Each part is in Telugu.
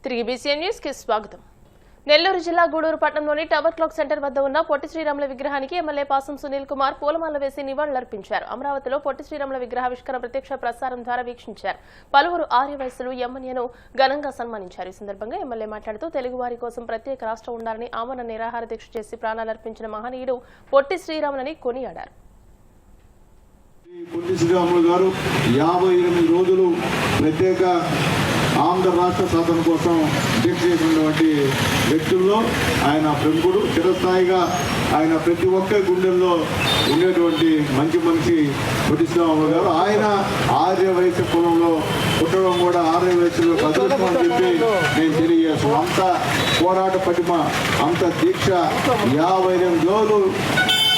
తిరిగి బీసీఎన్ న్యూస్ కి స్వాగతం. నెల్లూరు జిల్లా గూడూరు పట్టణంలోని టవర్ క్లాక్ సెంటర్ వద్ద ఉన్న పొట్టి శ్రీరాముల విగ్రహానికి ఎమ్మెల్యే పాసం సునీల్ కుమార్ పూలమాల వేసి నివాళులర్పించారు. అమరావతిలో పొట్టి శ్రీరాముల విగ్రహావిష్కరణ ప్రత్యక్ష ప్రసారం ద్వారా వీక్షించారు. పలువురు ఆర్యవైశ్యులు ఎమ్మెల్యేను ఘనంగా సన్మానించారు. ఈ సందర్భంగా ఎమ్మెల్యే మాట్లాడుతూ తెలుగు వారి కోసం ప్రత్యేక రాష్ట్రం ఉండాలని ఆమరణ నిరాహార దీక్ష చేసి ప్రాణాలర్పించిన మహనీయుడు పొట్టి శ్రీరాములని కొనియాడారు. పొట్టి శ్రీరాములు గారు 58 రోజులు ప్రత్యేక ఆంధ్ర రాష్ట్ర సాధన కోసం దీక్ష చేసినటువంటి వ్యక్తుల్లో ఆయన ప్రముఖుడు. చిరస్థాయిగా ఆయన ప్రతి ఒక్క గుండెల్లో ఉండేటువంటి మంచి మనిషి పొట్టి శ్రీరాములు గారు. ఆయన ఆర్యవైశ్య కులంలో పుట్టడం కూడా ఆర్యవైశ్యులు అదృష్టం అని చెప్పి నేను తెలియజేస్తున్నాను. అంత పోరాట పటిమ, అంత దీక్ష, 58 రోజులు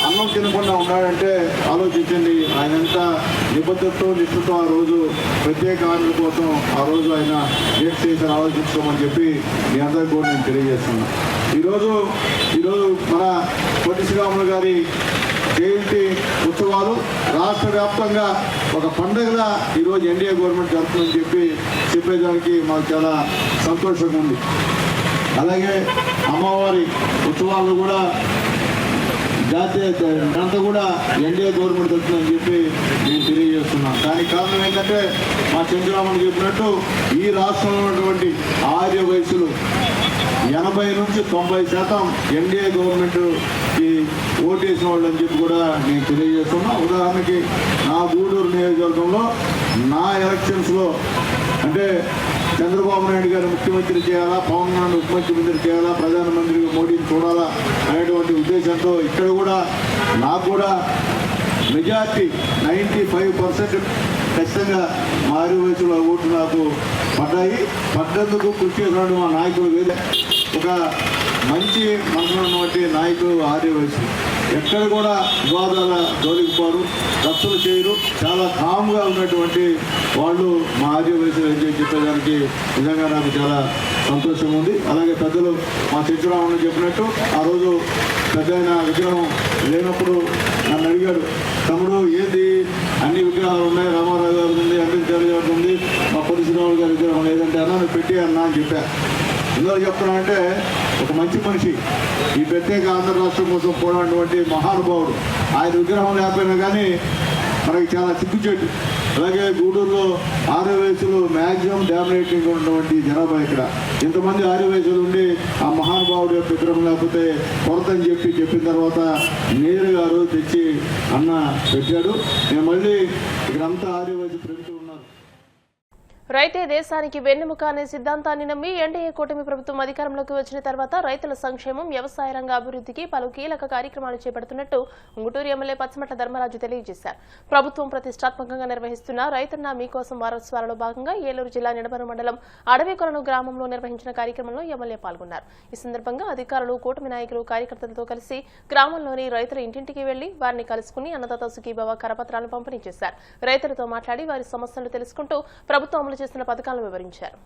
అన్నం తినకుండా ఉన్నాడంటే ఆలోచించండి. ఆయన ఎంత నిబద్ధతతో నిష్ఠతో ఆ రోజు ప్రత్యేక ఆంధ్ర కోసం ఆ రోజు ఆయన దీక్ష చేసి ఆలోచించుకోమని చెప్పి మీ అందరికీ కూడా నేను తెలియజేస్తున్నాను. ఈరోజు మన పొట్టి శ్రీరాములు గారి జయంతి ఉత్సవాలు రాష్ట్ర వ్యాప్తంగా ఒక పండుగగా ఈరోజు ఎన్డీఏ గవర్నమెంట్ జరుపుతుందని చెప్పేదానికి మాకు చాలా సంతోషంగా ఉంది. అలాగే అమ్మవారి ఉత్సవాలను కూడా జాతీయ అంతా కూడా ఎన్డీఏ గవర్నమెంట్ వస్తుందని చెప్పి నేను తెలియజేస్తున్నాను. దానికి కారణం ఏంటంటే మా చంద్రరామన్ చెప్పినట్టు ఈ రాష్ట్రంలో ఉన్నటువంటి ఆర్య వయసులు 80 నుంచి 90% ఎన్డీఏ గవర్నమెంట్కి ఓటేసిన వాళ్ళు అని చెప్పి కూడా నేను తెలియజేస్తున్నా. ఉదాహరణకి నా గూడూరు నియోజకవర్గంలో నా ఎలక్షన్స్లో అంటే చంద్రబాబు నాయుడు గారు ముఖ్యమంత్రి చేయాలా, పవన్ కళ్యాణ్ ఉపముఖ్యమంత్రి చేయాలా, ప్రధానమంత్రి మోడీని చూడాలా అనేటువంటి ఉద్దేశంతో ఇక్కడ కూడా నాకు కూడా మెజార్టీ 95% ఖచ్చితంగా మా ఆర్యవైశ్యుల ఓట్లు నాకు పడ్డందుకు కృషి చేసినటువంటి మా నాయకులు వేరే ఒక మంచి మనసులో ఉన్నటువంటి నాయకులు ఆర్యవైశ్యులు. ఎక్కడ కూడా వివాదాల జోలికి పోరు, రచ్చలు చేయరు, చాలా కామ్గా ఉన్నటువంటి వాళ్ళు మా ఆర్యవైశ్యులు అని చెప్పేదానికి నిజంగా నాకు చాలా సంతోషం ఉంది. అలాగే పెద్దలు మా చంద్రరామన్ చెప్పినట్టు ఆ రోజు పెద్ద విగ్రహం లేనప్పుడు నన్ను అడిగాడు, తమ్ముడు ఏంది అన్ని విగ్రహాలు ఉన్నాయి, రామారావు గారు ఉంది, అంబేద్కర్ గారు ఉంది, మా పొట్టి శ్రీరాములు గారి విగ్రహం లేదంటే అన్నా నువ్వు పెట్టి అన్నా అని చెప్పా. ఎందుకు చెప్తున్నానంటే ఒక మంచి మనిషి, ఈ ప్రత్యేక ఆంధ్ర రాష్ట్రం కోసం పోరాడినటువంటి మహానుభావుడు. ఆయన విగ్రహం లేకపోయినా కానీ మనకి చాలా సిగ్గుచేటు. అలాగే గూడూరులో ఆర్యవైశ్యులు మ్యాక్సిమం డామినేటింగ్ ఉన్నటువంటి జనాభా. ఇక్కడ ఇంతమంది ఆర్యవైశ్యులు ఉండి ఆ మహానుభావుడు యొక్క విగ్రహం లేకపోతే కొరతని చెప్పిన తర్వాత నేరుగా ఆ రోజు తెచ్చి అన్న పెట్టాడు. నేను మళ్ళీ ఇక్కడంతా ఆర్యవైశ్య ప్రభుత్వం ఉన్నారు. రైతే దేశానికి వెన్నెముక అనే సిద్ధాంతాన్ని నమ్మి ఎన్డీఏ కూటమి ప్రభుత్వం అధికారంలోకి వచ్చిన తర్వాత రైతుల సంక్షేమం, వ్యవసాయ రంగ అభివృద్ధికి పలు కీలక కార్యక్రమాలు చేపడుతున్నట్టు ఉంగుటూరు ఎమ్మెల్యే పచ్చమట్ల ధర్మరాజు తెలియజేశారు. ప్రభుత్వం ప్రతిష్టాత్మకంగా నిర్వహిస్తున్న రైతన్న మీకోసం వారోత్సవాలలో భాగంగా ఏలూరు జిల్లా నిడమరు మండలం అడవికొలను గ్రామంలో నిర్వహించిన కార్యక్రమంలో ఎమ్మెల్యే పాల్గొన్నారు. ఈ సందర్భంగా అధికారులు, కూటమి నాయకులు, కార్యకర్తలతో కలిసి గ్రామంలోని రైతుల ఇంటింటికి వెళ్లి వారిని కలుసుకుని అన్నదాత సుఖీభవ కరపత్రాలను పంపిణీ చేశారు. రైతులతో మాట్లాడి వారి సమస్యలు తెలుసుకుంటూ ప్రభుత్వం చేస్తున్న పథకాలను వివరించారు.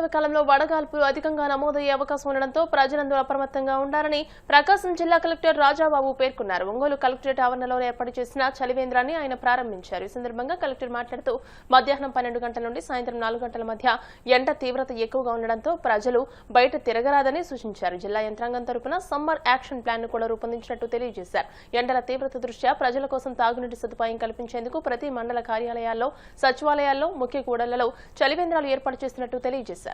వేసవికాలంలో వడగాల్పులు అధికంగా నమోదయ్యే అవకాశం ఉండడంతో ప్రజలందరూ అప్రమత్తంగా ఉండాలని ప్రకాశం జిల్లా కలెక్టర్ రాజాబాబు పేర్కొన్నారు. ఒంగోలు కలెక్టరేట్ ఆవరణలో ఏర్పాటు చేసిన చలివేంద్రాన్ని ఆయన ప్రారంభించారు. ఈ సందర్భంగా కలెక్టర్ మాట్లాడుతూ మధ్యాహ్నం 12 గంటల నుండి సాయంత్రం 4 గంటల మధ్య ఎండ తీవ్రత ఎక్కువగా ఉండడంతో ప్రజలు బయట తిరగరాదని సూచించారు. జిల్లా యంత్రాంగం తరపున సమ్మర్ యాక్షన్ ప్లాన్ ను కూడా రూపొందించినట్టు తెలియజేశారు. ఎండల తీవ్రత దృష్ట్యా ప్రజల కోసం తాగునీటి సదుపాయం కల్పించేందుకు ప్రతి మండల కార్యాలయాల్లో, సచివాలయాల్లో, ముఖ్య కూడళ్లలో చలివేంద్రాలు ఏర్పాటు చేస్తున్నట్టు తెలియజేశారు.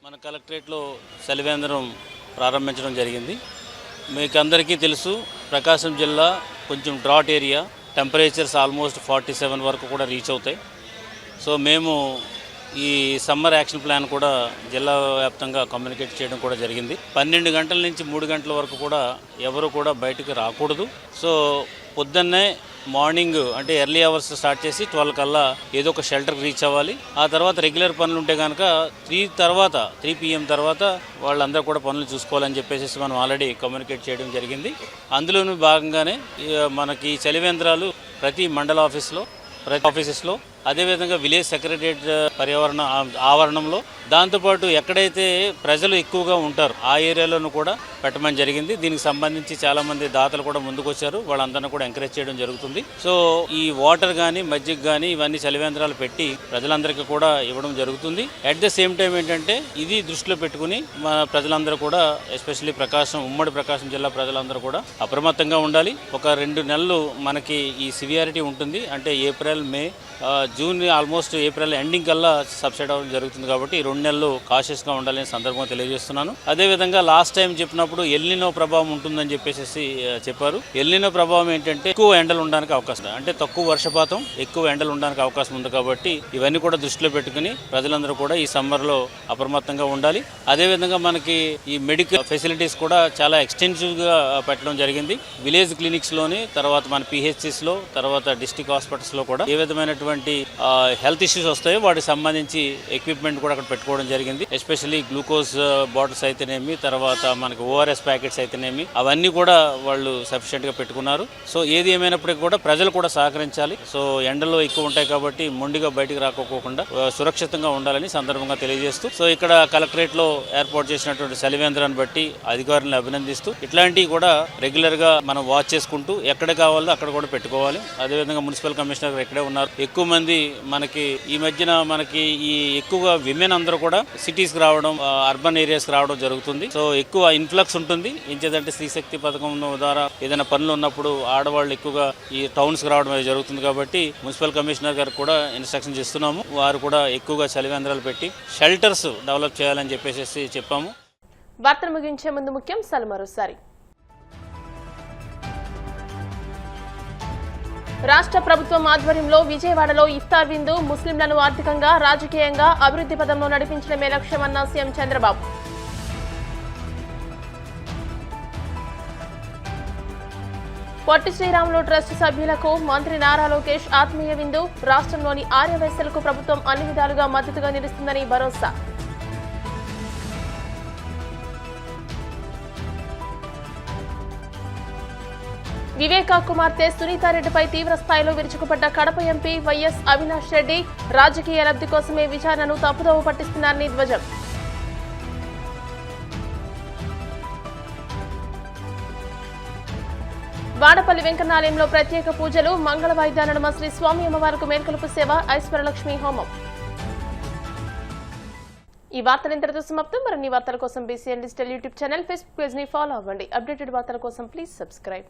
మన కలెక్టరేట్లో చలివేంద్రం ప్రారంభించడం జరిగింది. మీకు అందరికీ తెలుసు, ప్రకాశం జిల్లా కొంచెం డ్రాట్ ఏరియా, టెంపరేచర్స్ ఆల్మోస్ట్ 47 వరకు కూడా రీచ్ అవుతాయి. సో మేము ఈ సమ్మర్ యాక్షన్ ప్లాన్ కూడా జిల్లా వ్యాప్తంగా కమ్యూనికేట్ చేయడం కూడా జరిగింది. 12 గంటల నుంచి 3 గంటల వరకు కూడా ఎవరు కూడా బయటకు రాకూడదు. సో పొద్దున్నే మార్నింగ్ అంటే ఎర్లీ అవర్స్ స్టార్ట్ చేసి 12 కల్లా ఏదో ఒక షెల్టర్కి రీచ్ అవ్వాలి. ఆ తర్వాత రెగ్యులర్ పనులు ఉంటే కనుక 3 PM తర్వాత వాళ్ళందరూ కూడా పనులు చూసుకోవాలని చెప్పేసి మనం ఆల్రెడీ కమ్యూనికేట్ చేయడం జరిగింది. అందులోనూ భాగంగానే మనకి చలివేంద్రాలు ప్రతి మండల ఆఫీసెస్లో అదేవిధంగా విలేజ్ సెక్రటరియట్ పర్యావరణ ఆవరణంలో, దాంతోపాటు ఎక్కడైతే ప్రజలు ఎక్కువగా ఉంటారో ఆ ఏరియాలోనూ కూడా పెట్టమని జరిగింది. దీనికి సంబంధించి చాలామంది దాతలు కూడా ముందుకు వచ్చారు. వాళ్ళందరినీ కూడా ఎంకరేజ్ చేయడం జరుగుతుంది. సో ఈ వాటర్ కానీ మజ్జిగ కానీ ఇవన్నీ చలివేంద్రాలు పెట్టి ప్రజలందరికీ కూడా ఇవ్వడం జరుగుతుంది. అట్ ద సేమ్ టైం ఏంటంటే ఇది దృష్టిలో పెట్టుకుని మన ప్రజలందరూ కూడా ఎస్పెషల్లీ ఉమ్మడి ప్రకాశం జిల్లా ప్రజలందరూ కూడా అప్రమత్తంగా ఉండాలి. ఒక 2 నెలలు మనకి ఈ సివియారిటీ ఉంటుంది. అంటే ఏప్రిల్, మే, జూన్, ఆల్మోస్ట్ ఏప్రిల్ ఎండింగ్ కల్లా సబ్సైడ్ అవ్వడం జరుగుతుంది. కాబట్టి 2 నెలలు కాషియస్గా ఉండాలని సందర్భంగా తెలియజేస్తున్నాను. అదేవిధంగా లాస్ట్ టైం చెప్పినప్పుడు ఎల్నినో ప్రభావం ఉంటుందని చెప్పేసి చెప్పారు. ఎల్నినో ప్రభావం ఏంటంటే ఎక్కువ ఎండలు ఉండడానికి అవకాశం, అంటే తక్కువ వర్షపాతం, ఎక్కువ ఎండలు ఉండడానికి అవకాశం ఉంది. కాబట్టి ఇవన్నీ కూడా దృష్టిలో పెట్టుకుని ప్రజలందరూ కూడా ఈ సమ్మర్లో అప్రమత్తంగా ఉండాలి. అదేవిధంగా మనకి ఈ మెడికల్ ఫెసిలిటీస్ కూడా చాలా ఎక్స్టెన్సివ్గా పెట్టడం జరిగింది. విలేజ్ క్లినిక్స్లోని, తర్వాత మన పిహెచ్సిస్లో, తర్వాత డిస్ట్రిక్ట్ హాస్పిటల్స్లో కూడా ఏ విధమైనటువంటి హెల్త్ ఇష్యూస్ వస్తాయో వాటికి సంబంధించి ఎక్విప్మెంట్ కూడా అక్కడ పెట్టుకోవడం జరిగింది. ఎస్పెషల్లీ గ్లూకోజ్ బాటిల్స్ అయితేనేమి, తర్వాత మనకి ORS ప్యాకెట్స్ అయితేనేమి, అవన్నీ కూడా వాళ్ళు సఫిషియెంట్గా పెట్టుకున్నారు. సో ఏది ఏమైనప్పటికీ కూడా ప్రజలు కూడా సహకరించాలి. సో ఎండలు ఎక్కువ ఉంటాయి కాబట్టి మొండిగా బయటికి రాకపోకుండా సురక్షితంగా ఉండాలని సందర్భంగా తెలియజేస్తూ, సో ఇక్కడ కలెక్టరేట్లో ఏర్పాటు చేసినటువంటి చలివేంద్రాన్ని బట్టి అధికారులను అభినందిస్తూ, ఇట్లాంటివి కూడా రెగ్యులర్గా మనం వాచ్ చేసుకుంటూ ఎక్కడ కావాలో అక్కడ కూడా పెట్టుకోవాలి. అదేవిధంగా మున్సిపల్ కమిషనర్ ఇక్కడే ఉన్నారు. ఎక్కువ మంది మనకి ఈ మధ్యన మనకి ఈ ఎక్కువగా విమెన్ అందరూ కూడా సిటీస్కి రావడం, అర్బన్ ఏరియాస్కి రావడం జరుగుతుంది. సో ఎక్కువ ఇన్ఫ్లక్స్ ఉంటుంది. ఏంటంటే స్త్రీశక్తి పథకం ద్వారా ఏదైనా పనులు ఉన్నప్పుడు ఆడవాళ్ళు ఎక్కువగా ఈ టౌన్స్కి రావడం అనేది జరుగుతుంది. కాబట్టి మున్సిపల్ కమిషనర్ గారికి కూడా ఇన్స్ట్రక్షన్ ఇస్తున్నాము. వారు కూడా ఎక్కువగా చలివేంద్రాలు పెట్టి షెల్టర్స్ డెవలప్ చేయాలని చెప్పేసి చెప్పాము. వార్తలు ముగించే ముందు ముఖ్యాంశాలు మరోసారి. రాష్ట్ర ప్రభుత్వం ఆధ్వర్యంలో విజయవాడలో ఇఫ్తార్ విందు, ముస్లింలను ఆర్థికంగా, రాజకీయంగా అభివృద్ధి పదంలో నడిపించడమే లక్ష్యమన్న సీఎం చంద్రబాబు. పొట్టి శ్రీరాములు ట్రస్ట్ సభ్యులకు మంత్రి నారా లోకేష్ ఆత్మీయ విందు, రాష్ట్రంలోని ఆర్యవైశ్యులకు ప్రభుత్వం అన్ని విధాలుగా మద్దతుగా నిలుస్తుందని భరోసా. వివేకా కుమార్తె సునీతారెడ్డిపై తీవ్ర స్థాయిలో విరుచుకుపడ్డ కడప ఎంపీ వైఎస్ అవినాష్ రెడ్డి, రాజకీయ లబ్ధి కోసమే విచారణను తప్పుదోవ పట్టిస్తున్నారని ధ్వజం. వాడపల్లి వెంకన్నాలయంలో ప్రత్యేక పూజలు, మంగళ వాయిద్యాల నడుమ శ్రీ స్వామి అమ్మవారికి మేల్కొలుపు సేవ, ఐశ్వర్యలక్ష్మి హోమం. ఈ వార్తలు ఇంతటితో సమాప్తం. మరిన్ని వార్తల కోసం BCN digital YouTube channel, Facebook page ని ఫాలో అవ్వండి. అప్డేటెడ్ వార్తల కోసం ప్లీజ్ సబ్స్క్రైబ్.